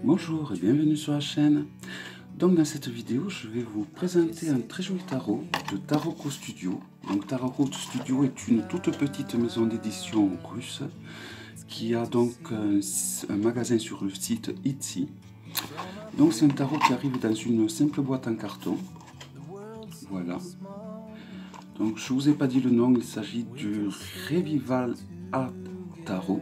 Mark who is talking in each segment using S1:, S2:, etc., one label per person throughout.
S1: Bonjour et bienvenue sur la chaîne. Donc dans cette vidéo, je vais vous présenter un très joli tarot de Taroko Studio. Donc Taroko Studio est une toute petite maison d'édition russe qui a donc un magasin sur le site Etsy. Donc c'est un tarot qui arrive dans une simple boîte en carton. Voilà. Donc je vous ai pas dit le nom, il s'agit du Revival Art Tarot.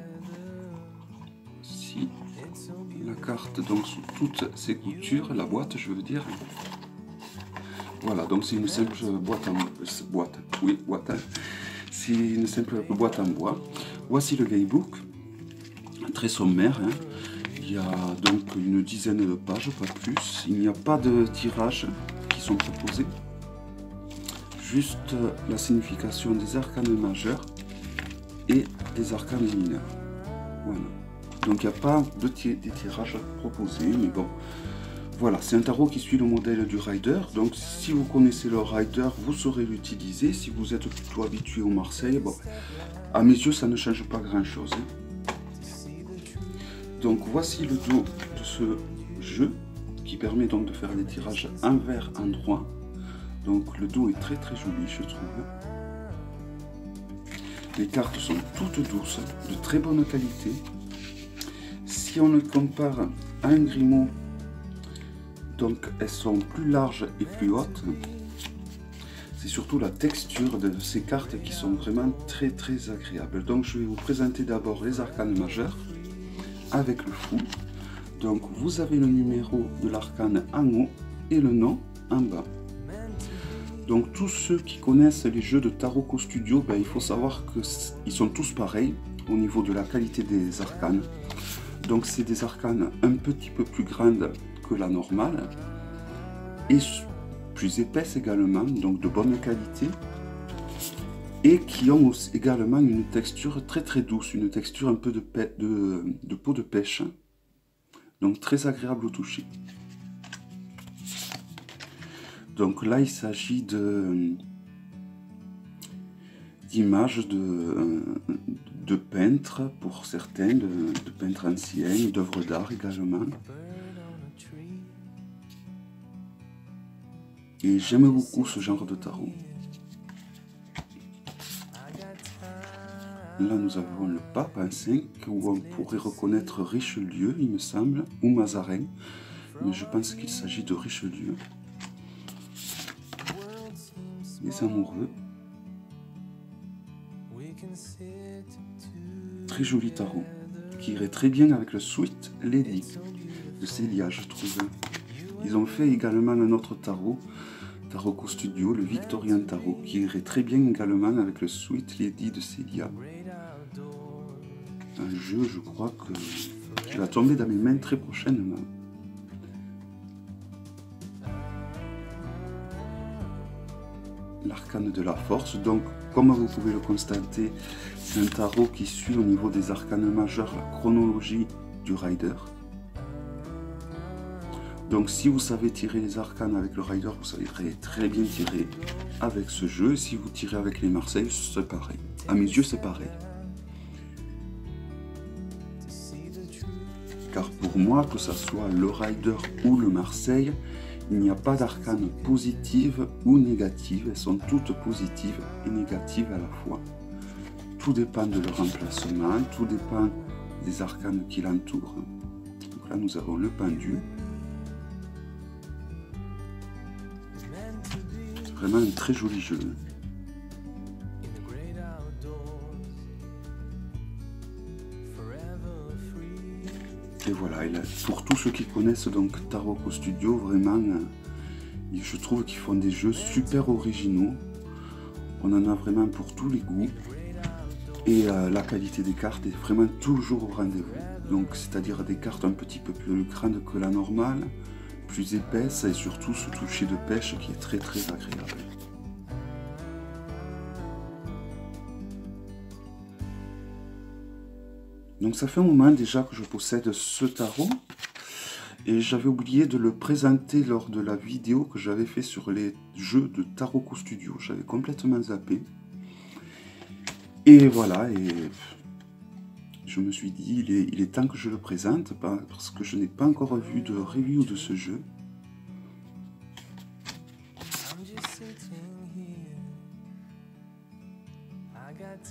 S1: La carte donc sous toutes ses coutures, la boîte je veux dire. Voilà, donc c'est une simple boîte en boîte. C'est une simple boîte en bois. Voici le guidebook, très sommaire. Hein. Il y a donc une dizaine de pages, pas plus. Il n'y a pas de tirages qui sont proposés. Juste la signification des arcanes majeurs et des arcanes mineurs. Voilà. Donc il n'y a pas de des tirages proposés, mais bon. Voilà, c'est un tarot qui suit le modèle du Rider. Donc si vous connaissez le Rider, vous saurez l'utiliser. Si vous êtes plutôt habitué au Marseille, bon, à mes yeux, ça ne change pas grand-chose. Donc voici le dos de ce jeu, qui permet donc de faire des tirages envers endroit. Donc le dos est très joli, je trouve. Les cartes sont toutes douces, de très bonne qualité. Si on le compare à un Grimaud, donc elles sont plus larges et plus hautes. C'est surtout la texture de ces cartes qui sont vraiment très agréables. Donc je vais vous présenter d'abord les arcanes majeurs avec le fou. Donc vous avez le numéro de l'arcane en haut et le nom en bas. Donc tous ceux qui connaissent les jeux de Taroko Studio, ben, il faut savoir qu'ils sont tous pareils au niveau de la qualité des arcanes. Donc c'est des arcanes un petit peu plus grandes que la normale et plus épaisses également, donc de bonne qualité, et qui ont également une texture très douce, une texture un peu de peau de pêche, donc très agréable au toucher. Donc là il s'agit d'images de peintres pour certains, de peintres anciens, d'œuvres d'art également. Et j'aime beaucoup ce genre de tarot. Là nous avons le pape en 5, où on pourrait reconnaître Richelieu, il me semble, ou Mazarin, mais je pense qu'il s'agit de Richelieu. Les amoureux. Très joli tarot, qui irait très bien avec le Sweet Lady de Célia, je trouve. Ils ont fait également un autre tarot, Taroko Studio, le Victorian Tarot, qui irait très bien également avec le Sweet Lady de Célia. Un jeu, je crois qui va tomber dans mes mains très prochainement. L'arcane de la force, donc comme vous pouvez le constater, c'est un tarot qui suit au niveau des arcanes majeurs la chronologie du Rider. Donc si vous savez tirer les arcanes avec le Rider, vous savez très bien tirer avec ce jeu. Si vous tirez avec les Marseille, c'est pareil. À mes yeux, c'est pareil. Car pour moi, que ce soit le Rider ou le Marseille, il n'y a pas d'arcanes positives ou négatives. Elles sont toutes positives et négatives à la fois. Tout dépend de leur emplacement, tout dépend des arcanes qui l'entourent. Donc là, nous avons le pendu. C'est vraiment un très joli jeu. Et voilà, pour tous ceux qui connaissent donc Taroko Studio, vraiment, je trouve qu'ils font des jeux super originaux. On en a vraiment pour tous les goûts. Et la qualité des cartes est vraiment toujours au rendez-vous. Donc c'est-à-dire des cartes un petit peu plus grandes que la normale, plus épaisses et surtout ce toucher de pêche qui est très agréable. Donc ça fait un moment déjà que je possède ce tarot et j'avais oublié de le présenter lors de la vidéo que j'avais fait sur les jeux de Taroko Studio. J'avais complètement zappé. Et voilà, et je me suis dit, il est temps que je le présente, parce que je n'ai pas encore vu de review de ce jeu.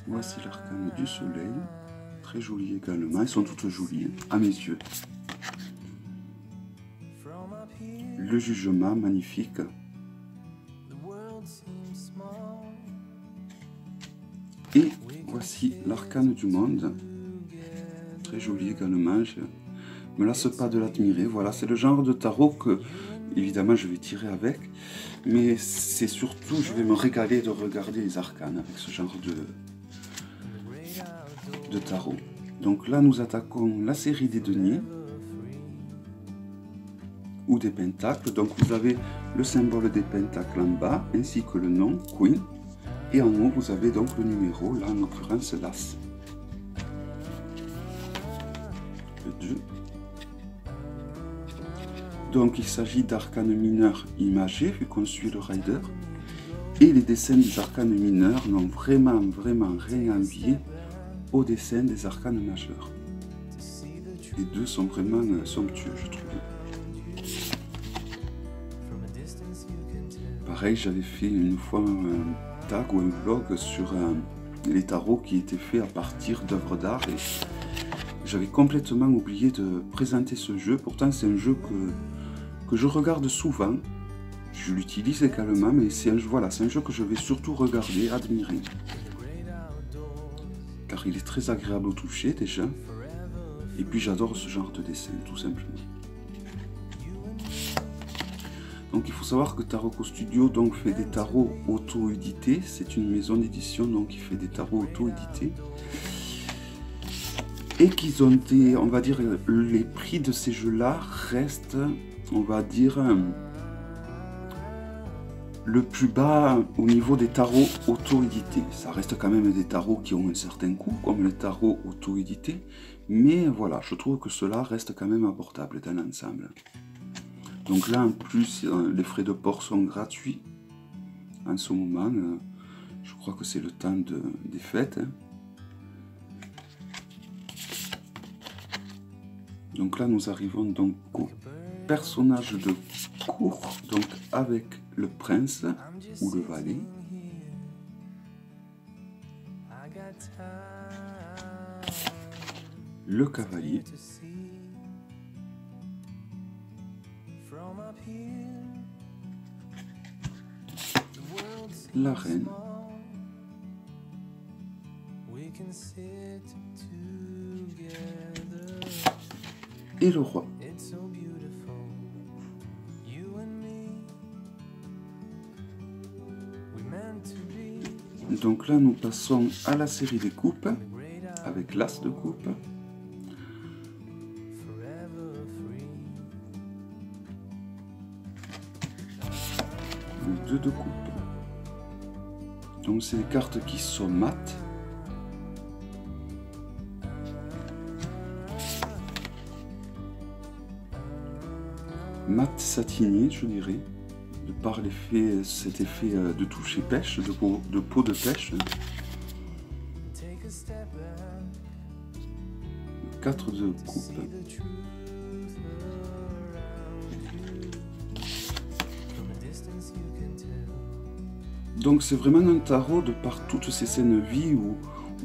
S1: Voici l'arcane du soleil, très joli également, elles sont toutes jolies, à mes yeux. Le jugement, magnifique. Et voici l'arcane du monde, très joli également, je me lasse pas de l'admirer. Voilà, c'est le genre de tarot que, évidemment, je vais tirer avec, mais c'est surtout, je vais me régaler de regarder les arcanes avec ce genre de tarot. Donc là, nous attaquons la série des deniers ou des pentacles. Donc vous avez le symbole des pentacles en bas, ainsi que le nom, Queen. Et en haut, vous avez donc le numéro, là en l'occurrence l'As. Le 2. Donc il s'agit d'arcanes mineurs imagés, vu qu'on suit le rider. Et les dessins des arcanes mineurs n'ont vraiment rien à envier au dessin des arcanes majeurs. Les deux sont vraiment somptueux, je trouve. Pareil, j'avais fait une fois un tag ou un vlog sur les tarots qui étaient faits à partir d'œuvres d'art et j'avais complètement oublié de présenter ce jeu. Pourtant, c'est un jeu que je regarde souvent. Je l'utilise également, mais c'est un jeu que je vais surtout regarder, admirer. Car il est très agréable au toucher déjà. Et puis j'adore ce genre de dessin, tout simplement. Donc il faut savoir que Taroko Studio donc, fait des tarots auto-édités. C'est une maison d'édition donc qui fait des tarots auto-édités. Et qu'ils ont des, on va dire, les prix de ces jeux-là restent, on va dire, le plus bas au niveau des tarots auto-édités. Ça reste quand même des tarots qui ont un certain coût, comme les tarots auto-édités. Mais voilà, je trouve que cela reste quand même abordable dans l'ensemble. Donc là, en plus, les frais de port sont gratuits en ce moment. Je crois que c'est le temps des fêtes. Donc là, nous arrivons donc au personnage de cour, donc avec le prince ou le valet. Le cavalier. La reine. Et le roi. Donc là, nous passons à la série des coupes, avec l'as de coupe. Le 2 de coupe. Donc c'est des cartes qui sont mates. Mat satiné, je dirais, de par l'effet, cet effet de toucher pêche, de peau de pêche. Le 4 de coupe. Donc c'est vraiment un tarot de par toutes ces scènes vie où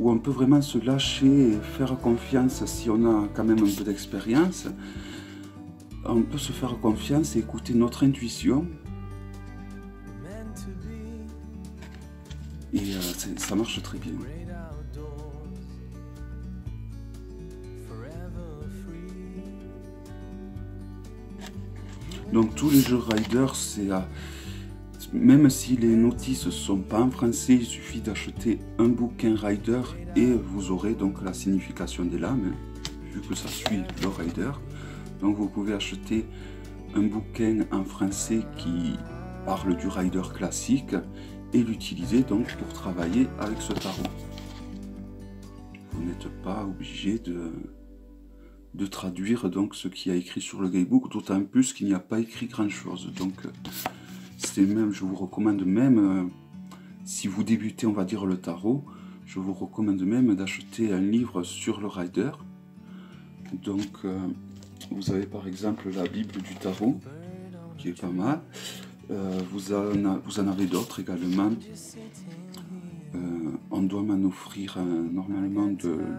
S1: on peut vraiment se lâcher et faire confiance si on a quand même un peu d'expérience. On peut se faire confiance et écouter notre intuition. Et ça marche très bien. Donc tous les jeux Rider, c'est même si les notices ne sont pas en français, il suffit d'acheter un bouquin Rider et vous aurez donc la signification des lames, vu que ça suit le Rider. Donc vous pouvez acheter un bouquin en français qui parle du Rider classique et l'utiliser donc pour travailler avec ce tarot. Vous n'êtes pas obligé de traduire donc ce qui a écrit sur le guidebook, d'autant plus qu'il n'y a pas écrit grand chose. Donc c'est même, je vous recommande même si vous débutez, on va dire, le tarot, je vous recommande même d'acheter un livre sur le rider. Donc vous avez par exemple la Bible du tarot, qui est pas mal. Vous en avez d'autres également. On doit m'en offrir normalement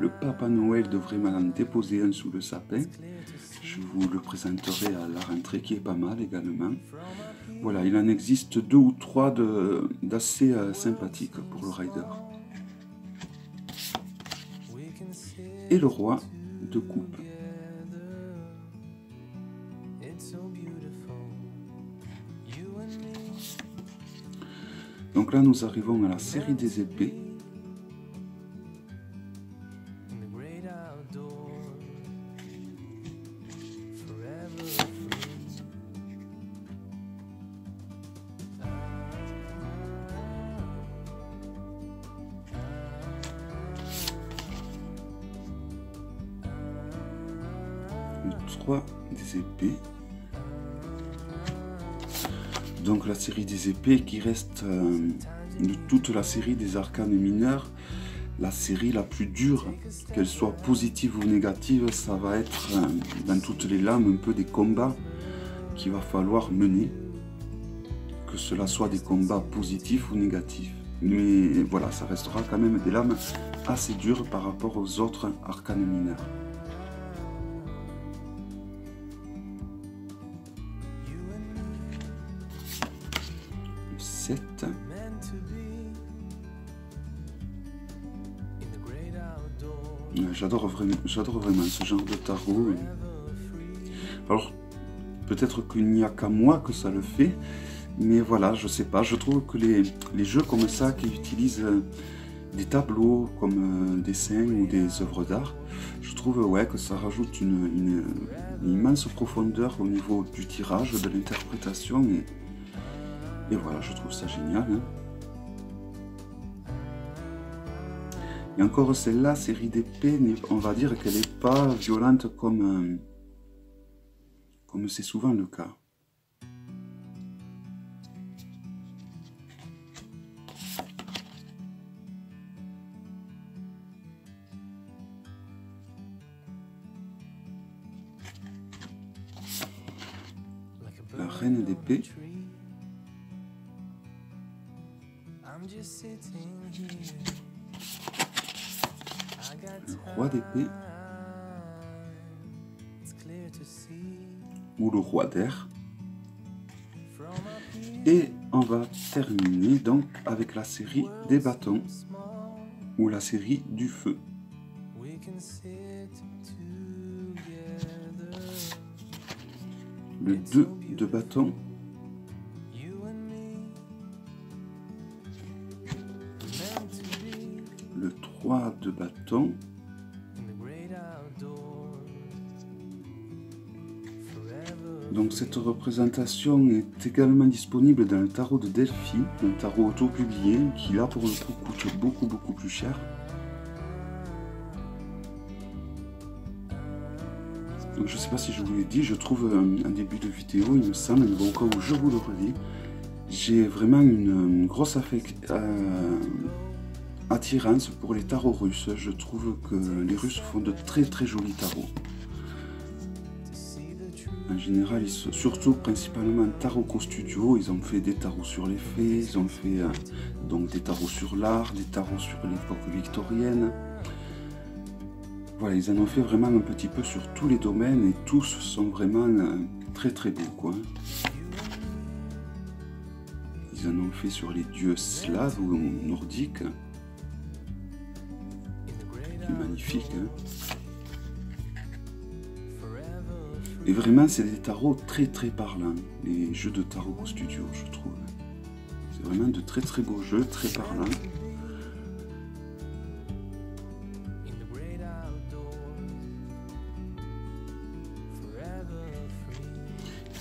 S1: le Papa Noël devrait m'en déposer un sous le sapin. Je vous le présenterai à la rentrée, qui est pas mal également. Voilà, il en existe 2 ou 3 d'assez sympathiques pour le rider. Et le roi de coupe. Donc là, nous arrivons à la série des épées. Le 3 des épées. Donc la série des épées qui reste de toute la série des arcanes mineurs, la série la plus dure, qu'elle soit positive ou négative, ça va être dans toutes les lames un peu des combats qu'il va falloir mener, que cela soit des combats positifs ou négatifs. Mais voilà, ça restera quand même des lames assez dures par rapport aux autres arcanes mineurs. Le 7. J'adore vraiment ce genre de tarot. Alors, peut-être qu'il n'y a qu'à moi que ça le fait, mais voilà, je sais pas. Je trouve que les jeux comme ça, qui utilisent des tableaux comme dessins ou des œuvres d'art, je trouve ouais, que ça rajoute une immense profondeur au niveau du tirage, de l'interprétation, et voilà, je trouve ça génial. Hein. Et encore celle-là, série d'épées, on va dire qu'elle n'est pas violente comme c'est souvent le cas. La reine d'épée. Le roi d'épée. Ou le roi d'air. Et on va terminer donc avec la série des bâtons ou la série du feu. Le 2 de bâton. Le 3 de bâton. Donc cette représentation est également disponible dans le tarot de Delphi, un tarot auto-publié qui là pour le coup coûte beaucoup plus cher. Donc je ne sais pas si je vous l'ai dit, je trouve un début de vidéo, il me semble, mais bon, au cas où je vous le redis, j'ai vraiment une grosse attirance pour les tarots russes. Je trouve que les Russes font de très jolis tarots. En général, surtout principalement Tarot Studio, ils ont fait des tarots sur les faits, ils ont fait donc des tarots sur l'art, des tarots sur l'époque victorienne. Voilà, ils en ont fait vraiment un petit peu sur tous les domaines et tous sont vraiment très beaux, quoi. Ils en ont fait sur les dieux slaves ou nordiques. C'est magnifique, hein. Et vraiment, c'est des tarots très parlants, les jeux de Tarot Studio, je trouve. C'est vraiment de très beaux jeux, très parlants.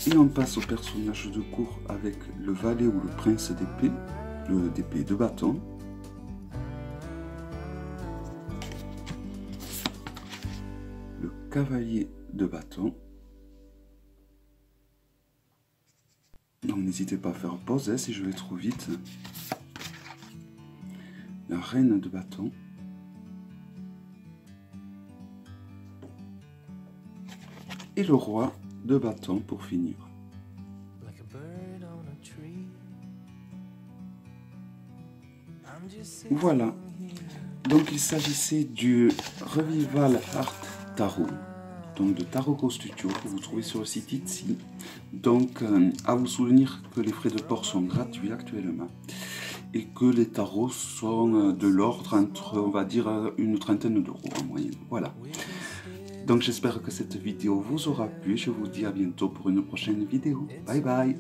S1: Et on passe au personnage de cour avec le valet ou le prince d'épée, d'épée de bâton. Le cavalier de bâton. Donc n'hésitez pas à faire pause si je vais trop vite. la reine de bâton. Et le roi de bâton pour finir. Voilà. Donc il s'agissait du Revival Art Tarot, donc de Tarot Studio que vous trouvez sur le site Etsy. Donc à vous souvenir que les frais de port sont gratuits actuellement et que les tarots sont de l'ordre entre, on va dire, une trentaine d'euros en moyenne. Voilà. Donc j'espère que cette vidéo vous aura plu. Je vous dis à bientôt pour une prochaine vidéo. Bye bye.